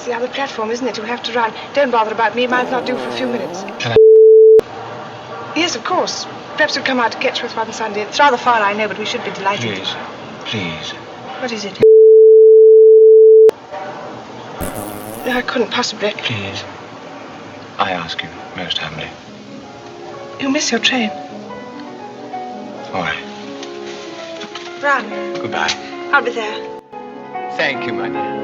It's the other platform, isn't it? You'll have to run. Don't bother about me. It might not do for a few minutes. Can I? Yes, of course. Perhaps we'll come out to Ketchworth one Sunday. It's rather far, I know, but we should be delighted. Please. Please. What is it? No, I couldn't possibly. Please. I ask you most humbly. You'll miss your train. All right. Run. Goodbye. I'll be there. Thank you, my dear.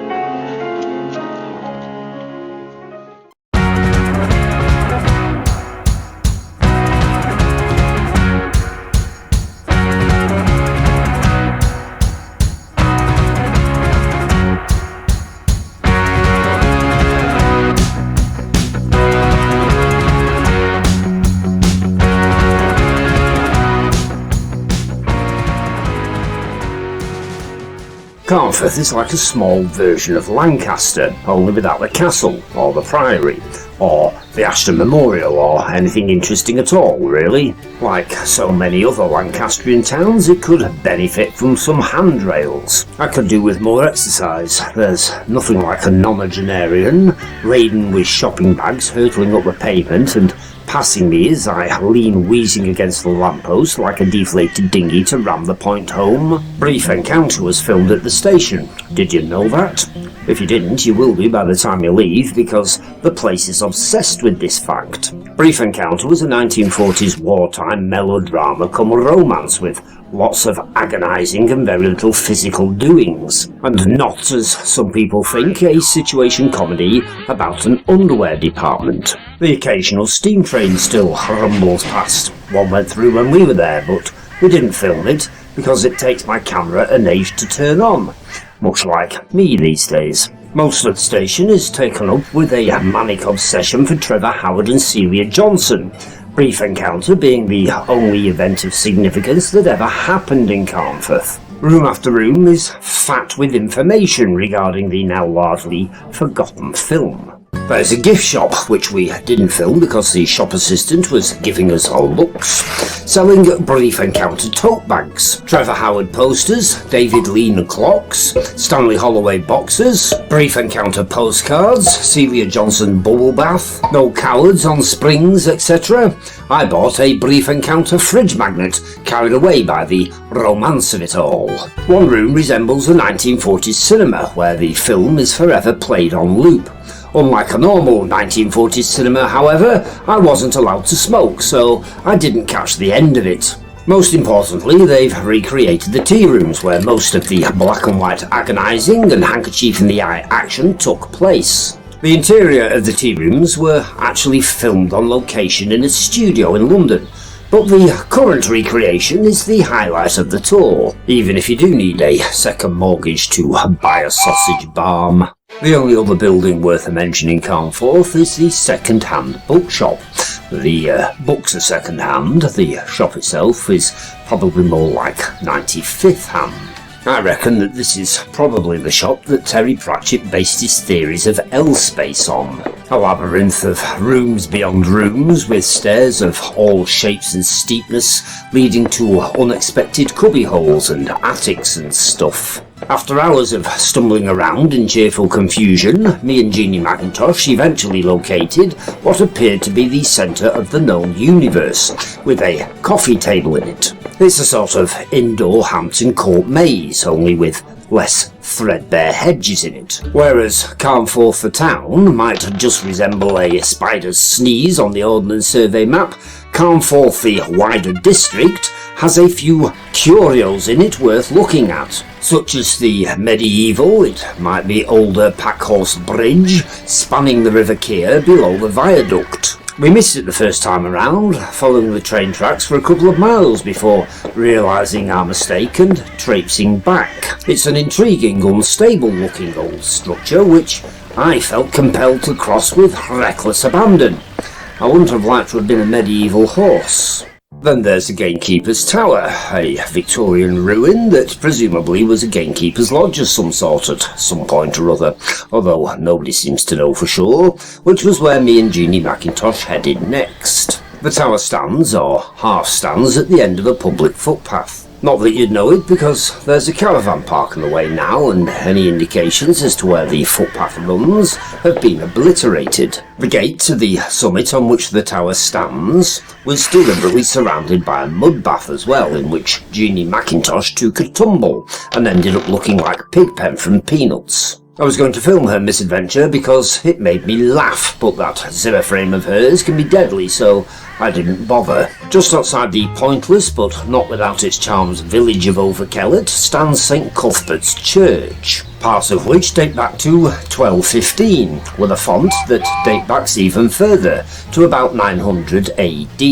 Carnforth is like a small version of Lancaster, only without the castle, or the priory, or the Ashton Memorial, or anything interesting at all, really. Like so many other Lancastrian towns, it could benefit from some handrails. I could do with more exercise. There's nothing like a nonagenarian, laden with shopping bags hurtling up the pavement and passing me as I lean wheezing against the lamppost like a deflated dinghy to ram the point home. Brief Encounter was filmed at the station. Did you know that? If you didn't, you will be by the time you leave, because the place is obsessed with this fact. Brief Encounter was a 1940s wartime melodrama come romance with lots of agonising and very little physical doings, and not, as some people think, a situation comedy about an underwear department. The occasional steam train still rumbles past. One went through when we were there, but we didn't film it because it takes my camera an age to turn on, much like me these days. Most of the station is taken up with a manic obsession for Trevor Howard and Celia Johnson, Brief Encounter being the only event of significance that ever happened in Carnforth. Room after room is fat with information regarding the now largely forgotten film. There's a gift shop, which we didn't film because the shop assistant was giving us our looks, selling Brief Encounter tote bags, Trevor Howard posters, David Lean clocks, Stanley Holloway boxes, Brief Encounter postcards, Celia Johnson bubble bath, no cowards on springs, etc. I bought a Brief Encounter fridge magnet, carried away by the romance of it all. One room resembles a 1940s cinema, where the film is forever played on loop. Unlike a normal 1940s cinema, however, I wasn't allowed to smoke, so I didn't catch the end of it. Most importantly, they've recreated the tea rooms where most of the black and white agonising and handkerchief in the eye action took place. The interior of the tea rooms were actually filmed on location in a studio in London, but the current recreation is the highlight of the tour, even if you do need a second mortgage to buy a sausage barm. The only other building worth a mention in Carnforth is the second-hand bookshop. The books are second-hand, the shop itself is probably more like 95th hand. I reckon that this is probably the shop that Terry Pratchett based his theories of L-space on. A labyrinth of rooms beyond rooms, with stairs of all shapes and steepness, leading to unexpected cubbyholes and attics and stuff. After hours of stumbling around in cheerful confusion, me and Jeannie McIntosh eventually located what appeared to be the centre of the known universe, with a coffee table in it. It's a sort of indoor Hampton Court maze, only with less threadbare hedges in it. Whereas Carnforth the town might just resemble a spider's sneeze on the Ordnance Survey map, Carnforth the wider district has a few curios in it worth looking at, such as the medieval, it might be older Packhorse Bridge, spanning the River Keir below the viaduct. We missed it the first time around, following the train tracks for a couple of miles before realising our mistake and traipsing back. It's an intriguing, unstable looking old structure which I felt compelled to cross with reckless abandon. I wouldn't have liked to have been a medieval horse. Then there's the Gamekeeper's Tower, a Victorian ruin that presumably was a gamekeeper's lodge of some sort at some point or other, although nobody seems to know for sure, which was where me and Jeannie McIntosh headed next. The tower stands, or half stands, at the end of a public footpath. Not that you'd know it, because there's a caravan park on the way now, and any indications as to where the footpath runs have been obliterated. The gate to the summit on which the tower stands was deliberately surrounded by a mud bath as well, in which Jeannie Mackintosh took a tumble and ended up looking like Pigpen from Peanuts. I was going to film her misadventure because it made me laugh, but that Zimmer frame of hers can be deadly, so I didn't bother. Just outside the pointless but not without its charms village of Overkellet stands St Cuthbert's Church, parts of which date back to 1215, with a font that date backs even further, to about 900 AD.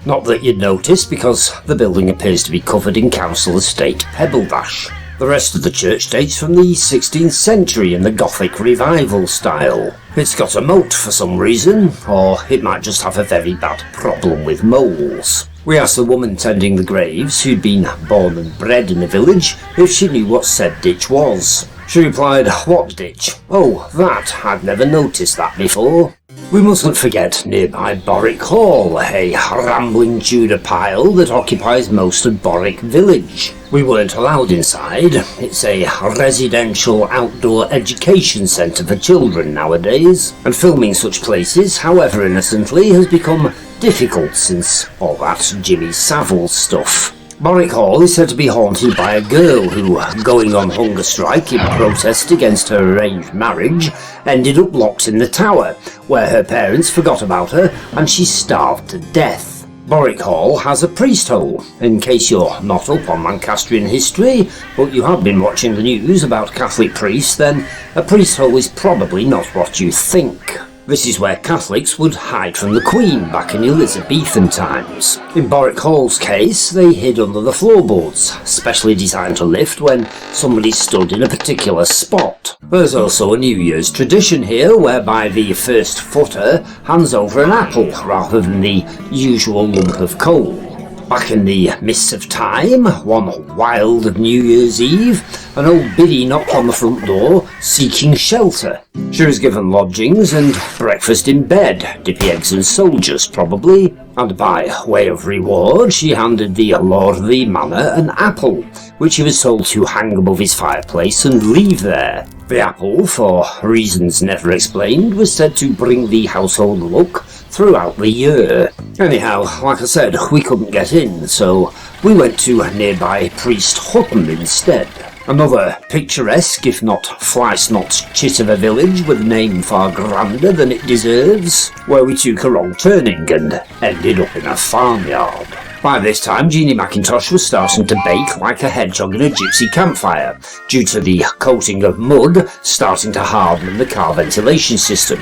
Not that you'd notice, because the building appears to be covered in council estate pebbledash. The rest of the church dates from the 16th century in the Gothic revival style. It's got a moat for some reason, or it might just have a very bad problem with moles. We asked the woman tending the graves, who'd been born and bred in the village, if she knew what said ditch was. She replied, "What ditch? Oh, that, I've never noticed that before." We mustn't forget nearby Borwick Hall, a rambling Tudor pile that occupies most of Borwick village. We weren't allowed inside. It's a residential outdoor education centre for children nowadays, and filming such places, however innocently, has become difficult since all that Jimmy Savile stuff. Borwick Hall is said to be haunted by a girl who, going on hunger strike in protest against her arranged marriage, ended up locked in the tower, where her parents forgot about her and she starved to death. Borwick Hall has a priest hole, in case you're not up on Lancastrian history, but you have been watching the news about Catholic priests, then a priest hole is probably not what you think. This is where Catholics would hide from the Queen back in Elizabethan times. In Borwick Hall's case, they hid under the floorboards, specially designed to lift when somebody stood in a particular spot. There's also a New Year's tradition here, whereby the first footer hands over an apple rather than the usual lump of coal. Back in the mists of time, one wild New Year's Eve, an old biddy knocked on the front door, seeking shelter. She was given lodgings and breakfast in bed, dippy eggs and soldiers probably, and by way of reward she handed the lord of the manor an apple, which he was told to hang above his fireplace and leave there. The apple, for reasons never explained, was said to bring the household luck throughout the year. Anyhow, like I said, we couldn't get in, so we went to nearby Priest Hutton instead. Another picturesque, if not fly-snot chit of a village with a name far grander than it deserves, where we took a wrong turning and ended up in a farmyard. By this time, Jeannie Mackintosh was starting to bake like a hedgehog in a gypsy campfire, due to the coating of mud starting to harden in the car ventilation system.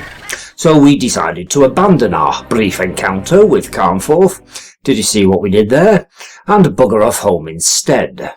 So we decided to abandon our brief encounter with Carnforth, did you see what we did there, and bugger off home instead.